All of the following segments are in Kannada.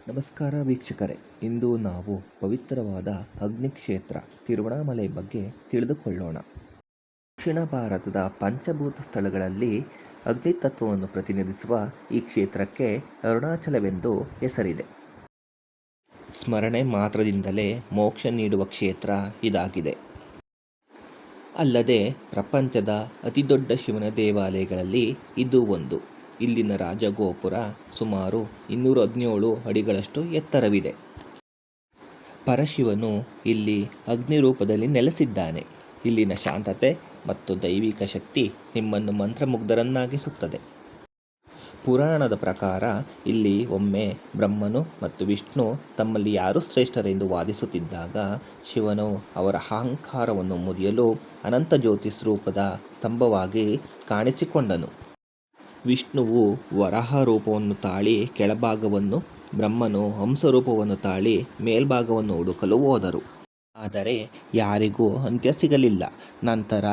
ನಮಸ್ಕಾರ ವೀಕ್ಷಕರೇ, ಇಂದು ನಾವು ಪವಿತ್ರವಾದ ಅಗ್ನಿ ಕ್ಷೇತ್ರ ತಿರುವಣ್ಣಾಮಲೈ ಬಗ್ಗೆ ತಿಳಿದುಕೊಳ್ಳೋಣ. ದಕ್ಷಿಣ ಭಾರತದ ಪಂಚಭೂತ ಸ್ಥಳಗಳಲ್ಲಿ ಅಗ್ನಿ ತತ್ವವನ್ನು ಪ್ರತಿನಿಧಿಸುವ ಈ ಕ್ಷೇತ್ರಕ್ಕೆ ಅರುಣಾಚಲವೆಂದು ಹೆಸರಿದೆ. ಸ್ಮರಣೆ ಮಾತ್ರದಿಂದಲೇ ಮೋಕ್ಷ ನೀಡುವ ಕ್ಷೇತ್ರ ಇದಾಗಿದೆ. ಅಲ್ಲದೆ ಪ್ರಪಂಚದ ಅತಿದೊಡ್ಡ ಶಿವನ ದೇವಾಲಯಗಳಲ್ಲಿ ಇದು ಒಂದು. ಇಲ್ಲಿನ ರಾಜಗೋಪುರ ಸುಮಾರು 217 ಅಡಿಗಳಷ್ಟು ಎತ್ತರವಿದೆ. ಪರಶಿವನು ಇಲ್ಲಿ ಅಗ್ನಿ ರೂಪದಲ್ಲಿ ನೆಲೆಸಿದ್ದಾನೆ. ಇಲ್ಲಿನ ಶಾಂತತೆ ಮತ್ತು ದೈವಿಕ ಶಕ್ತಿ ನಿಮ್ಮನ್ನು ಮಂತ್ರಮುಗ್ಧರನ್ನಾಗಿಸುತ್ತದೆ. ಪುರಾಣದ ಪ್ರಕಾರ ಇಲ್ಲಿ ಒಮ್ಮೆ ಬ್ರಹ್ಮನು ಮತ್ತು ವಿಷ್ಣು ತಮ್ಮಲ್ಲಿ ಯಾರು ಶ್ರೇಷ್ಠರೆಂದು ವಾದಿಸುತ್ತಿದ್ದಾಗ ಶಿವನು ಅವರ ಅಹಂಕಾರವನ್ನು ಮುರಿಯಲು ಅನಂತ ಜ್ಯೋತಿಷ್ ರೂಪದ ಸ್ತಂಭವಾಗಿ ಕಾಣಿಸಿಕೊಂಡನು. ವಿಷ್ಣುವು ವರಾಹ ರೂಪವನ್ನು ತಾಳಿ ಕೆಳಭಾಗವನ್ನು, ಬ್ರಹ್ಮನು ಹಂಸರೂಪವನ್ನು ತಾಳಿ ಮೇಲ್ಭಾಗವನ್ನು ಹುಡುಕಲು ಹೋದರು. ಆದರೆ ಯಾರಿಗೂ ಅಂತ್ಯ ಸಿಗಲಿಲ್ಲ. ನಂತರ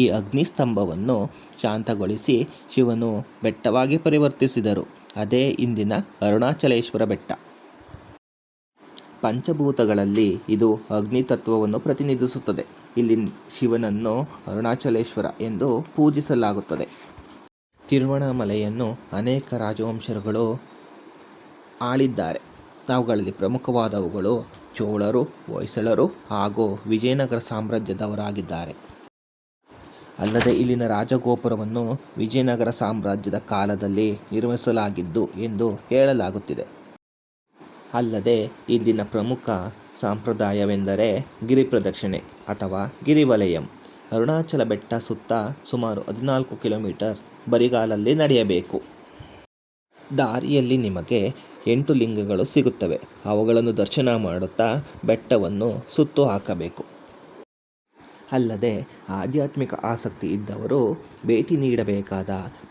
ಈ ಅಗ್ನಿಸ್ತಂಭವನ್ನು ಶಾಂತಗೊಳಿಸಿ ಶಿವನು ಬೆಟ್ಟವಾಗಿ ಪರಿವರ್ತಿಸಿದರು. ಅದೇ ಇಂದಿನ ಅರುಣಾಚಲೇಶ್ವರ ಬೆಟ್ಟ. ಪಂಚಭೂತಗಳಲ್ಲಿ ಇದು ಅಗ್ನಿ ತತ್ವವನ್ನು ಪ್ರತಿನಿಧಿಸುತ್ತದೆ. ಇಲ್ಲಿ ಶಿವನನ್ನು ಅರುಣಾಚಲೇಶ್ವರ ಎಂದು ಪೂಜಿಸಲಾಗುತ್ತದೆ. ತಿರುವಣ್ಣಾಮಲೈಯನ್ನು ಅನೇಕ ರಾಜವಂಶಗಳು ಆಳಿದ್ದಾರೆ. ಅವುಗಳಲ್ಲಿ ಪ್ರಮುಖವಾದವುಗಳು ಚೋಳರು, ಹೊಯ್ಸಳರು ಹಾಗೂ ವಿಜಯನಗರ ಸಾಮ್ರಾಜ್ಯದವರಾಗಿದ್ದಾರೆ. ಅಲ್ಲದೆ ಇಲ್ಲಿನ ರಾಜಗೋಪುರವನ್ನು ವಿಜಯನಗರ ಸಾಮ್ರಾಜ್ಯದ ಕಾಲದಲ್ಲಿ ನಿರ್ಮಿಸಲಾಗಿದ್ದು ಎಂದು ಹೇಳಲಾಗುತ್ತಿದೆ. ಅಲ್ಲದೆ ಇಲ್ಲಿನ ಪ್ರಮುಖ ಸಂಪ್ರದಾಯವೆಂದರೆ ಗಿರಿಪ್ರದಕ್ಷಿಣೆ ಅಥವಾ ಗಿರಿವಲಯಂ. ಅರುಣಾಚಲ ಬೆಟ್ಟ ಸುತ್ತ ಸುಮಾರು 14 ಕಿಲೋಮೀಟರ್ ಬರಿಗಾಲಲ್ಲಿ ನಡೆಯಬೇಕು. ದಾರಿಯಲ್ಲಿ ನಿಮಗೆ 8 ಲಿಂಗಗಳು ಸಿಗುತ್ತವೆ. ಅವುಗಳನ್ನು ದರ್ಶನ ಮಾಡುತ್ತಾ ಬೆಟ್ಟವನ್ನು ಸುತ್ತು ಹಾಕಬೇಕು. ಅಲ್ಲದೆ ಆಧ್ಯಾತ್ಮಿಕ ಆಸಕ್ತಿ ಇದ್ದವರು ಭೇಟಿ ನೀಡಬೇಕಾದ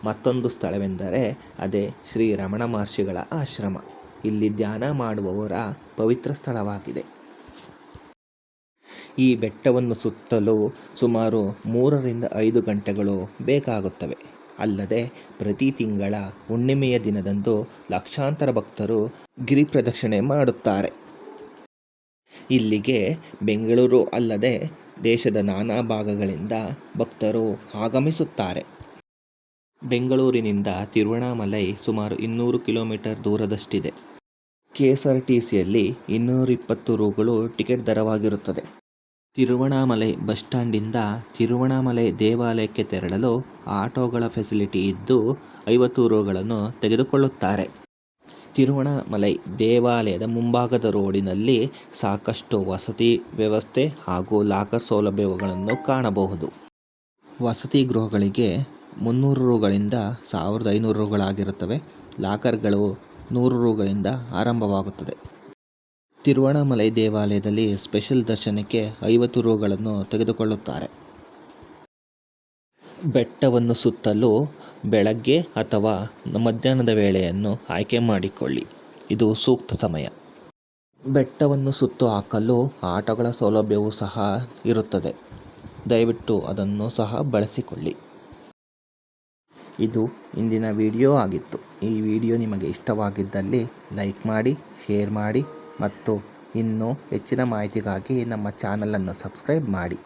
ಮತ್ತೊಂದು ಸ್ಥಳವೆಂದರೆ ಅದೇ ಶ್ರೀ ರಮಣ ಮಹರ್ಷಿಗಳ ಆಶ್ರಮ. ಇಲ್ಲಿ ಧ್ಯಾನ ಮಾಡುವವರ ಪವಿತ್ರ ಸ್ಥಳವಾಗಿದೆ. ಈ ಬೆಟ್ಟವನ್ನು ಸುತ್ತಲು ಸುಮಾರು 3 ರಿಂದ 5 ಗಂಟೆಗಳು ಬೇಕಾಗುತ್ತವೆ. ಅಲ್ಲದೆ ಪ್ರತಿ ತಿಂಗಳ ಹುಣ್ಣಿಮೆಯ ದಿನದಂದು ಲಕ್ಷಾಂತರ ಭಕ್ತರು ಗಿರಿಪ್ರದಕ್ಷಿಣೆ ಮಾಡುತ್ತಾರೆ. ಇಲ್ಲಿಗೆ ಬೆಂಗಳೂರು ಅಲ್ಲದೆ ದೇಶದ ನಾನಾ ಭಾಗಗಳಿಂದ ಭಕ್ತರು ಆಗಮಿಸುತ್ತಾರೆ. ಬೆಂಗಳೂರಿನಿಂದ ತಿರುವಣ್ಣಾಮಲೈ ಸುಮಾರು 200 ಕಿಲೋಮೀಟರ್ ದೂರದಷ್ಟಿದೆ. KSRTCಯಲ್ಲಿ 220 ರುಗಳು ಟಿಕೆಟ್ ದರವಾಗಿರುತ್ತದೆ. ತಿರುವಣ್ಣಾಮಲೈ ಬಸ್ ಸ್ಟ್ಯಾಂಡಿಂದ ತಿರುವಣ್ಣಾಮಲೈ ದೇವಾಲಯಕ್ಕೆ ತೆರಳಲು ಆಟೋಗಳ ಫೆಸಿಲಿಟಿ ಇದ್ದು 50 ರುಗಳನ್ನು ತೆಗೆದುಕೊಳ್ಳುತ್ತಾರೆ. ತಿರುವಣ್ಣಾಮಲೈ ದೇವಾಲಯದ ಮುಂಭಾಗದ ರೋಡಿನಲ್ಲಿ ಸಾಕಷ್ಟು ವಸತಿ ವ್ಯವಸ್ಥೆ ಹಾಗೂ ಲಾಕರ್ ಸೌಲಭ್ಯಗಳನ್ನು ಕಾಣಬಹುದು. ವಸತಿ ಗೃಹಗಳಿಗೆ 300 ರುಗಳಿಂದ 1500 ರುಗಳಾಗಿರುತ್ತವೆ. ಲಾಕರ್ಗಳು 100 ರುಗಳಿಂದ ಆರಂಭವಾಗುತ್ತದೆ. ತಿರುವಣ್ಣಾಮಲೈ ದೇವಾಲಯದಲ್ಲಿ ಸ್ಪೆಷಲ್ ದರ್ಶನಕ್ಕೆ 50 ರುಗಳನ್ನು ತೆಗೆದುಕೊಳ್ಳುತ್ತಾರೆ. ಬೆಟ್ಟವನ್ನು ಸುತ್ತಲು ಬೆಳಗ್ಗೆ ಅಥವಾ ಮಧ್ಯಾಹ್ನದ ವೇಳೆಯನ್ನು ಆಯ್ಕೆ ಮಾಡಿಕೊಳ್ಳಿ. ಇದು ಸೂಕ್ತ ಸಮಯ. ಬೆಟ್ಟವನ್ನು ಸುತ್ತು ಹಾಕಲು ಆಟೋಗಳ ಸೌಲಭ್ಯವೂ ಸಹ ಇರುತ್ತದೆ. ದಯವಿಟ್ಟು ಅದನ್ನು ಸಹ ಬಳಸಿಕೊಳ್ಳಿ. ಇದು ಇಂದಿನ ವಿಡಿಯೋ ಆಗಿತ್ತು. ಈ ವಿಡಿಯೋ ನಿಮಗೆ ಇಷ್ಟವಾಗಿದ್ದಲ್ಲಿ ಲೈಕ್ ಮಾಡಿ, ಶೇರ್ ಮಾಡಿ ಮತ್ತು ಇನ್ನೂ ಹೆಚ್ಚಿನ ಮಾಹಿತಿಗಾಗಿ ನಮ್ಮ ಚಾನಲನ್ನು ಸಬ್ಸ್ಕ್ರೈಬ್ ಮಾಡಿ.